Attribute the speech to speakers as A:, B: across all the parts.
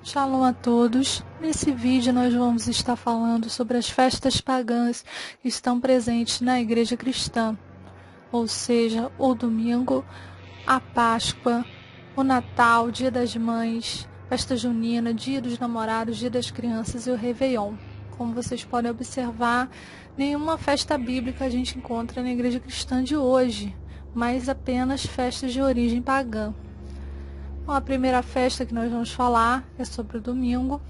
A: Shalom a todos. Nesse vídeo nós vamos estar falando sobre as festas pagãs que estão presentes na igreja cristã, ou seja, o domingo, a Páscoa, o Natal, o Dia das Mães, festa junina, Dia dos Namorados, Dia das Crianças e o Réveillon. Como vocês podem observar, nenhuma festa bíblica a gente encontra na igreja cristã de hoje, mas apenas festas de origem pagã. Bom, a primeira festa que nós vamos falar é sobre o domingo.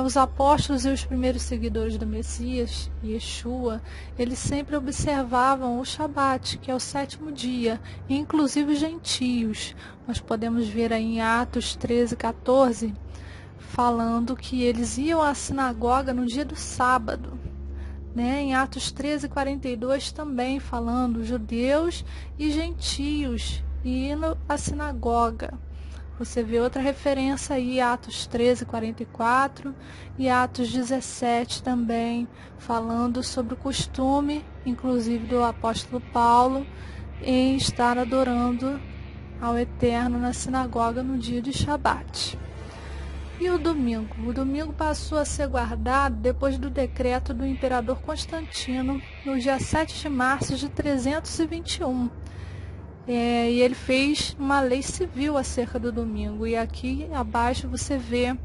A: Os apóstolos e os primeiros seguidores do Messias, Yeshua, eles sempre observavam o Shabat, que é o sétimo dia, inclusive os gentios. Nós podemos ver aí em Atos 13, 14, falando que eles iam à sinagoga no dia do sábado. Em Atos 13, 42 também falando judeus e gentios indo à sinagoga. Você vê outra referência aí, Atos 13, 44 e Atos 17 também, falando sobre o costume, inclusive do apóstolo Paulo, em estar adorando ao Eterno na sinagoga no dia de Shabat. E o domingo? O domingo passou a ser guardado depois do decreto do imperador Constantino, no dia 7 de março de 321. E ele fez uma lei civil acerca do domingo. E aqui abaixo você vê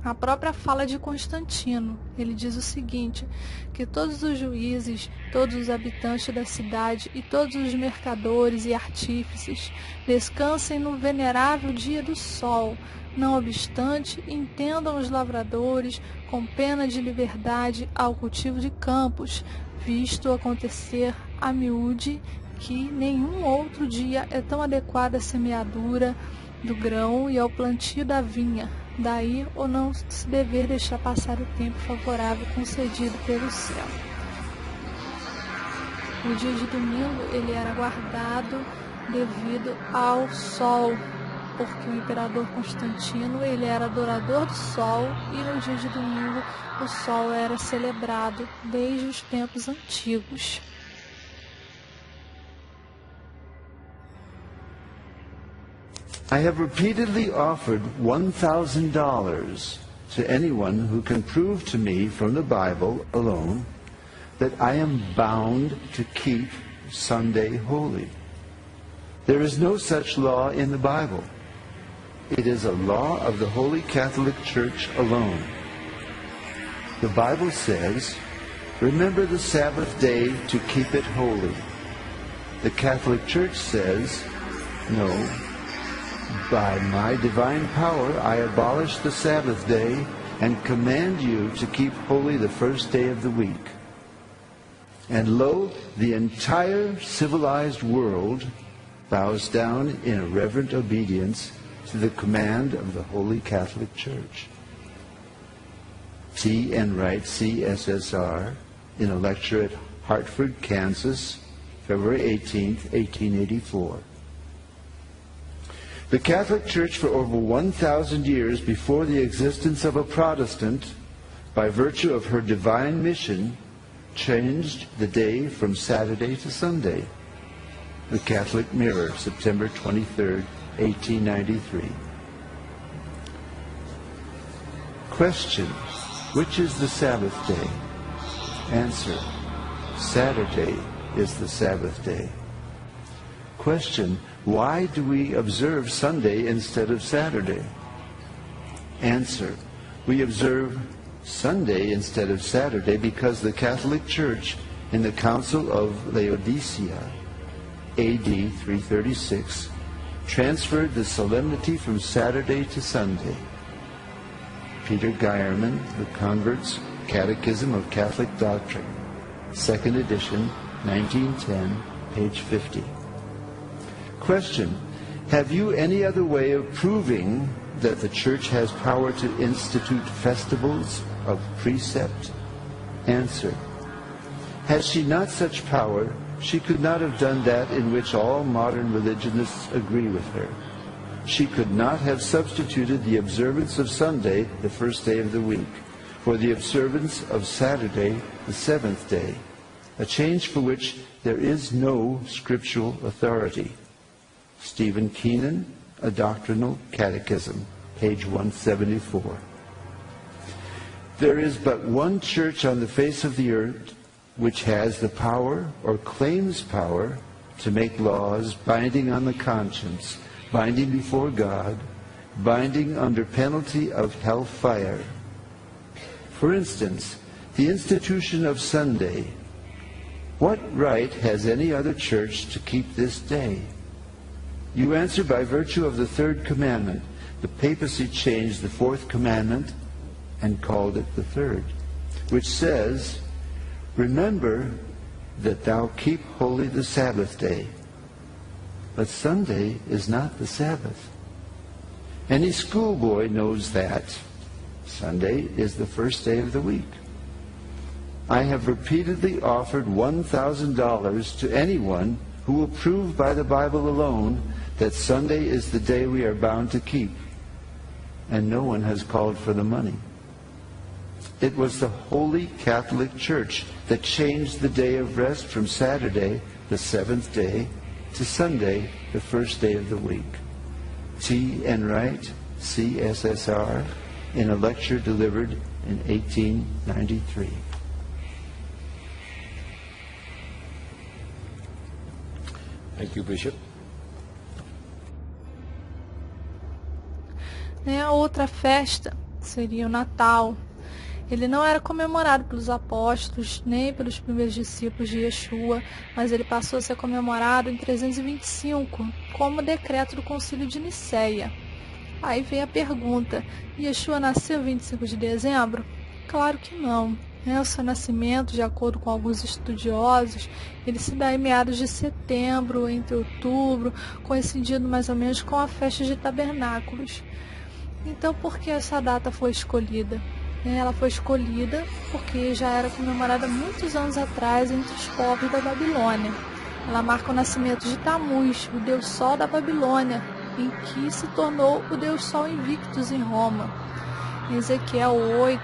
A: a própria fala de Constantino. Ele diz o seguinte, que todos os juízes, todos os habitantes da cidade e todos os mercadores e artífices descansem no venerável dia do sol. Não obstante, entendam os lavradores com pena de liberdade ao cultivo de campos, visto acontecer a miúde que nenhum outro dia é tão adequado à semeadura do grão e ao plantio da vinha. Daí o não se dever deixar passar o tempo favorável concedido pelo céu. O dia de domingo ele era guardado devido ao sol, porque o imperador Constantino ele era adorador do sol e no dia de domingo o sol era celebrado desde os tempos antigos.
B: I have repeatedly offered $1,000 to anyone who can prove to me from the Bible alone that I am bound to keep Sunday holy. There is no such law in the Bible. It is a law of the Holy Catholic Church alone. The Bible says, "Remember the Sabbath day to keep it holy." The Catholic Church says, "No. By my divine power I abolish the Sabbath day and command you to keep holy the first day of the week." And lo, the entire civilized world bows down in reverent obedience to the command of the Holy Catholic Church. T. Enright, CSSR, in a lecture at Hartford, Kansas, February 18, 1884. The Catholic Church for over 1,000 years before the existence of a Protestant, by virtue of her divine mission, changed the day from Saturday to Sunday. The Catholic Mirror, September 23, 1893. Question: which is the Sabbath day? Answer: Saturday is the Sabbath day. Question: why do we observe Sunday instead of Saturday? Answer: we observe Sunday instead of Saturday because the Catholic Church in the Council of Laodicea, A.D. 336, transferred the solemnity from Saturday to Sunday. Peter Geierman, The Convert's Catechism of Catholic Doctrine, 2nd edition, 1910, page 50. Question: have you any other way of proving that the Church has power to institute festivals of precept? Answer: has she not such power, she could not have done that in which all modern religionists agree with her. She could not have substituted the observance of Sunday, the first day of the week, for the observance of Saturday, the seventh day, a change for which there is no scriptural authority. Stephen Keenan, A Doctrinal Catechism, page 174. There is but one church on the face of the earth which has the power or claims power to make laws binding on the conscience, binding before God, binding under penalty of hellfire. For instance, the institution of Sunday. What right has any other church to keep this day? You answer by virtue of the third commandment. The papacy changed the fourth commandment and called it the third, which says, remember that thou keep holy the Sabbath day. But Sunday is not the Sabbath. Any schoolboy knows that Sunday is the first day of the week. I have repeatedly offered $1,000 to anyone who will prove by the Bible alone that Sunday is the day we are bound to keep, and no one has called for the money. It was the Holy Catholic Church that changed the day of rest from Saturday, the seventh day, to Sunday, the first day of the week. T. Enright, CSSR, in a lecture delivered in 1893.
C: Thank you, Bishop.
A: A outra festa seria o Natal. Ele não era comemorado pelos apóstolos, nem pelos primeiros discípulos de Yeshua, mas ele passou a ser comemorado em 325, como decreto do Concílio de Nicéia. Aí vem a pergunta, Yeshua nasceu 25 de dezembro? Claro que não. O seu nascimento, de acordo com alguns estudiosos, ele se dá em meados de setembro, entre outubro, coincidindo mais ou menos com a festa de tabernáculos. Então, por que essa data foi escolhida? Ela foi escolhida porque já era comemorada muitos anos atrás entre os povos da Babilônia. Ela marca o nascimento de Tamuz, o deus Sol da Babilônia, em que se tornou o deus Sol Invictus em Roma. Em Ezequiel 8,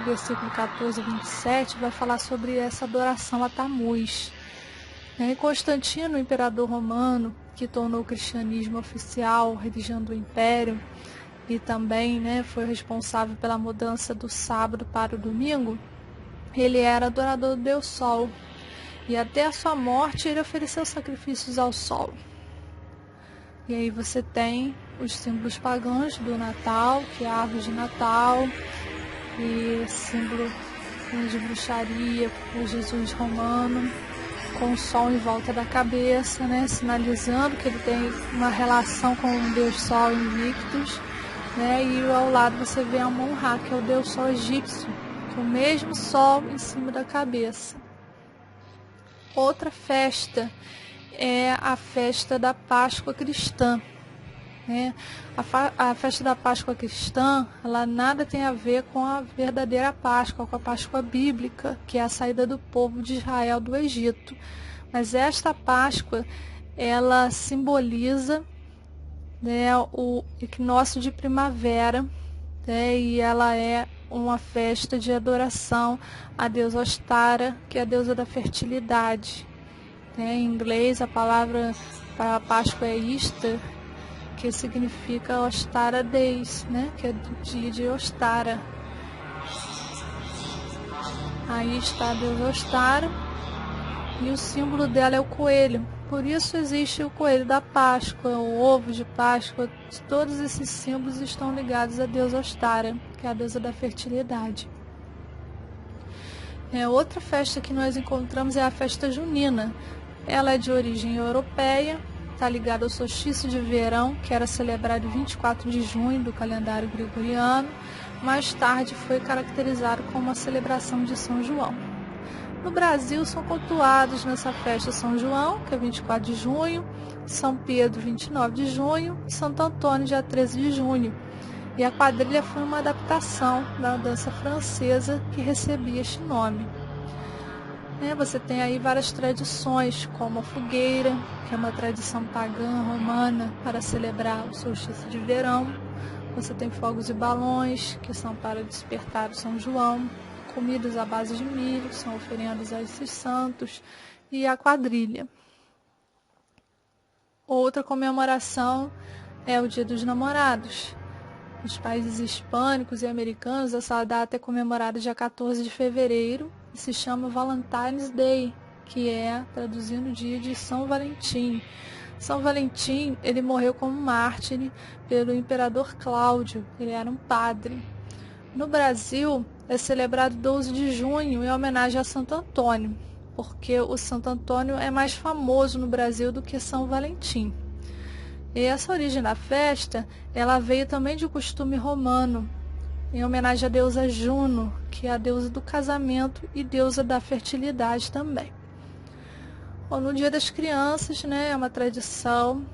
A: versículo 14 a 27, vai falar sobre essa adoração a Tamuz. Constantino, o imperador romano, que tornou o cristianismo oficial, religião do império, e também foi responsável pela mudança do sábado para o domingo, ele era adorador do Deus Sol. E até a sua morte ele ofereceu sacrifícios ao Sol. E aí você tem os símbolos pagãos do Natal, que é a árvore de Natal, e símbolo de bruxaria, o Jesus romano, com o sol em volta da cabeça, sinalizando que ele tem uma relação com o Deus Sol Invictus. E ao lado você vê Amon-Ra, que é o Deus Sol egípcio, com o mesmo sol em cima da cabeça. Outra festa é a festa da Páscoa cristã. A festa da Páscoa cristã, ela nada tem a ver com a verdadeira Páscoa, com a Páscoa bíblica, que é a saída do povo de Israel do Egito. Mas esta Páscoa, ela simboliza o equinócio de primavera, e ela é uma festa de adoração à deusa Ostara, que é a deusa da fertilidade. Em inglês, a palavra para a Páscoa é Easter, que significa Ostara Days, que é do dia de Ostara. Aí está a deusa Ostara, e o símbolo dela é o coelho. Por isso existe o coelho da Páscoa, o ovo de Páscoa. Todos esses símbolos estão ligados à deusa Ostara, que é a deusa da fertilidade. Outra festa que nós encontramos é a festa junina. Ela é de origem europeia, está ligada ao solstício de verão, que era celebrado em 24 de junho do calendário gregoriano. Mais tarde foi caracterizado como a celebração de São João. No Brasil são cultuados nessa festa São João, que é 24 de junho, São Pedro, 29 de junho, e Santo Antônio, dia 13 de junho. E a quadrilha foi uma adaptação da dança francesa que recebia este nome. Você tem aí várias tradições, como a fogueira, que é uma tradição pagã romana para celebrar o solstício de verão. Você tem fogos e balões, que são para despertar o São João. Comidas à base de milho, que são oferendas a esses santos, e a quadrilha. Outra comemoração é o Dia dos Namorados. Nos países hispânicos e americanos, essa data é comemorada dia 14 de fevereiro e se chama Valentine's Day, que é, traduzindo, o dia de São Valentim. São Valentim, ele morreu como mártir pelo imperador Cláudio, ele era um padre. No Brasil, é celebrado 12 de junho em homenagem a Santo Antônio, porque o Santo Antônio é mais famoso no Brasil do que São Valentim. E essa origem da festa, ela veio também de um costume romano, em homenagem à deusa Juno, que é a deusa do casamento e deusa da fertilidade também. Bom, no Dia das Crianças, né, é uma tradição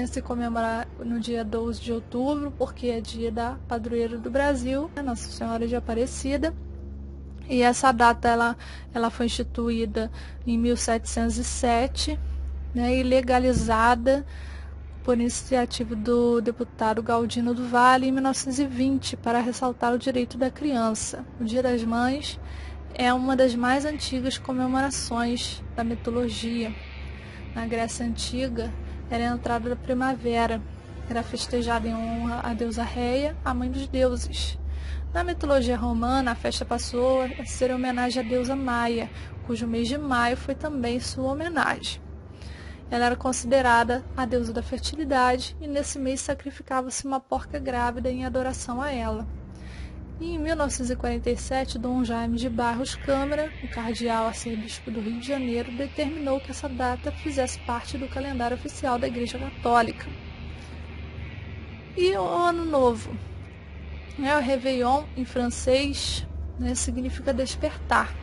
A: se comemorar no dia 12 de outubro, porque é dia da padroeira do Brasil, Nossa Senhora de Aparecida. E essa data ela foi instituída em 1707, né, e legalizada por iniciativa do deputado Galdino do Valle em 1920, para ressaltar o direito da criança. O Dia das Mães é uma das mais antigas comemorações da mitologia. Na Grécia Antiga, era a entrada da primavera, era festejada em honra à deusa Reia, a mãe dos deuses. Na mitologia romana, a festa passou a ser em homenagem à deusa Maia, cujo mês de maio foi também sua homenagem. Ela era considerada a deusa da fertilidade e nesse mês sacrificava-se uma porca grávida em adoração a ela. E em 1947, Dom Jaime de Barros Câmara, o cardeal arcebispo do Rio de Janeiro, determinou que essa data fizesse parte do calendário oficial da Igreja Católica. E o Ano Novo? O Réveillon, em francês, significa despertar.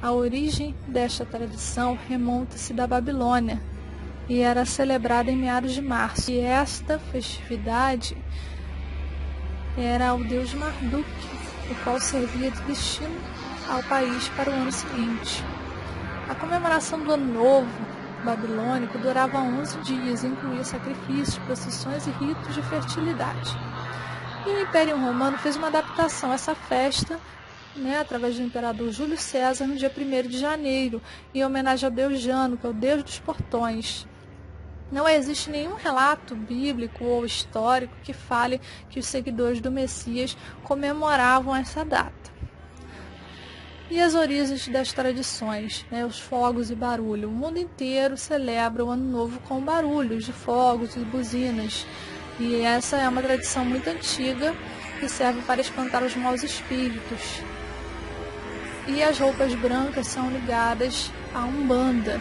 A: A origem desta tradição remonta-se da Babilônia e era celebrada em meados de março. E esta festividade era o deus Marduk, o qual servia de destino ao país para o ano seguinte. A comemoração do Ano Novo babilônico durava 11 dias e incluía sacrifícios, procissões e ritos de fertilidade. E o Império Romano fez uma adaptação a essa festa, através do imperador Júlio César, no dia 1º de janeiro, em homenagem ao deus Jano, que é o deus dos portões. Não existe nenhum relato bíblico ou histórico que fale que os seguidores do Messias comemoravam essa data. E as origens das tradições, os fogos e barulho. O mundo inteiro celebra o Ano Novo com barulhos de fogos e buzinas. E essa é uma tradição muito antiga que serve para espantar os maus espíritos. E as roupas brancas são ligadas à Umbanda.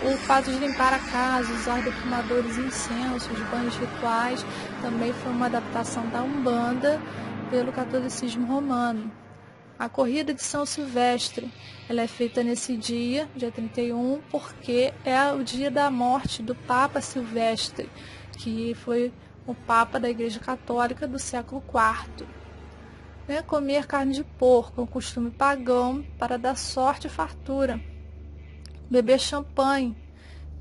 A: O fato de limpar a casa, usar defumadores e incensos, banhos rituais, também foi uma adaptação da Umbanda pelo catolicismo romano. A corrida de São Silvestre, ela é feita nesse dia 31, porque é o dia da morte do Papa Silvestre, que foi o Papa da Igreja Católica do século IV. Comer carne de porco é um costume pagão para dar sorte e fartura. Beber champanhe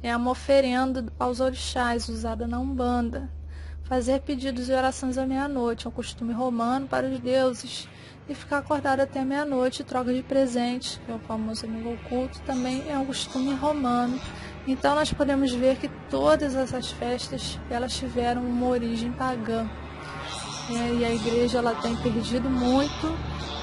A: é uma oferenda aos orixás, usada na Umbanda. Fazer pedidos e orações à meia-noite é um costume romano para os deuses. E ficar acordado até meia-noite, troca de presentes, que é o famoso amigo oculto, também é um costume romano. Então nós podemos ver que todas essas festas, elas tiveram uma origem pagã. E a igreja ela tem perdido muito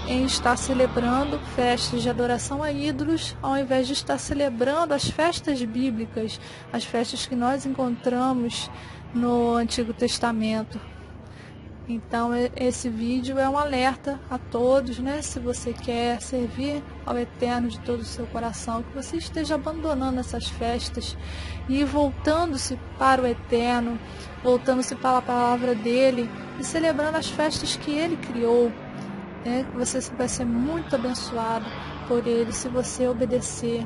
A: em estar celebrando festas de adoração a ídolos, ao invés de estar celebrando as festas bíblicas, as festas que nós encontramos no Antigo Testamento. Então esse vídeo é um alerta a todos, se você quer servir ao Eterno de todo o seu coração, que você esteja abandonando essas festas e voltando-se para o Eterno, voltando-se para a palavra dele e celebrando as festas que ele criou. Você vai ser muito abençoado por ele se você obedecer,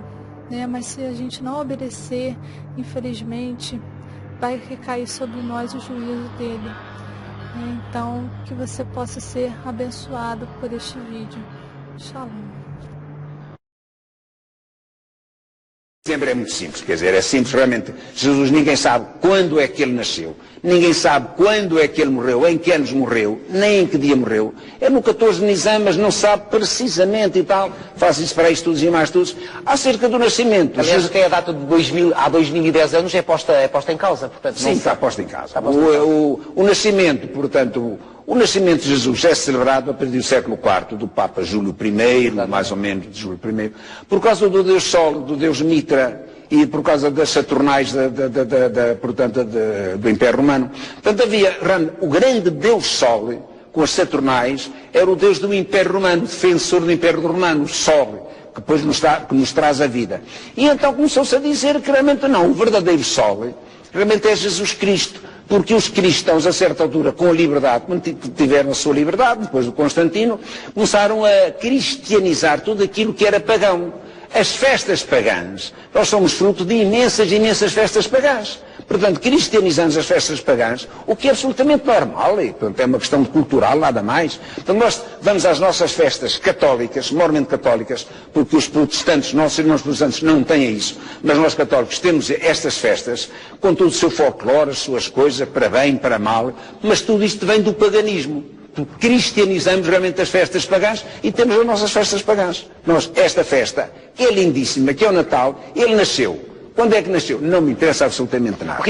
A: mas se a gente não obedecer, infelizmente, vai recair sobre nós o juízo dele. Então, que você possa ser abençoado por este vídeo. Shalom.
D: sempre é muito simples, quer dizer, é simples realmente. Jesus, ninguém sabe quando é que ele nasceu, ninguém sabe quando é que ele morreu, em que anos morreu, nem em que dia morreu. É no 14 de Nisan, mas não sabe precisamente e tal. Faz isso para estudos e mais estudos. Acerca do nascimento.
E: Aliás, até a data de 2000, há 2010 anos é posta em causa, portanto.
D: Sim, está posta em causa. O nascimento, portanto, o nascimento de Jesus é celebrado a partir do século IV, do Papa Júlio I, mais ou menos, de Júlio I, por causa do Deus Sol, do Deus Mitra, e por causa das Saturnais do Império Romano. Portanto, havia o grande Deus Sol, com as Saturnais, era o Deus do Império Romano, defensor do Império Romano, o Sol, que depois nos traz a vida. E então começou-se a dizer que realmente não, o verdadeiro Sol realmente é Jesus Cristo, porque os cristãos, a certa altura, com a liberdade, quando tiveram a sua liberdade, depois do Constantino, começaram a cristianizar tudo aquilo que era pagão. As festas pagãs, nós somos fruto de imensas festas pagãs. Portanto, cristianizamos as festas pagãs, o que é absolutamente normal, e portanto, é uma questão cultural, nada mais. Então nós vamos às nossas festas católicas, mormente católicas, porque os protestantes, nós protestantes não têm isso, mas nós católicos temos estas festas, com todo o seu folclore, as suas coisas, para bem, para mal, mas tudo isto vem do paganismo. Cristianizamos realmente as festas pagãs e temos as nossas festas pagãs. Esta festa é lindíssima, que é o Natal, ele nasceu. Quando é que nasceu? Não me interessa absolutamente nada.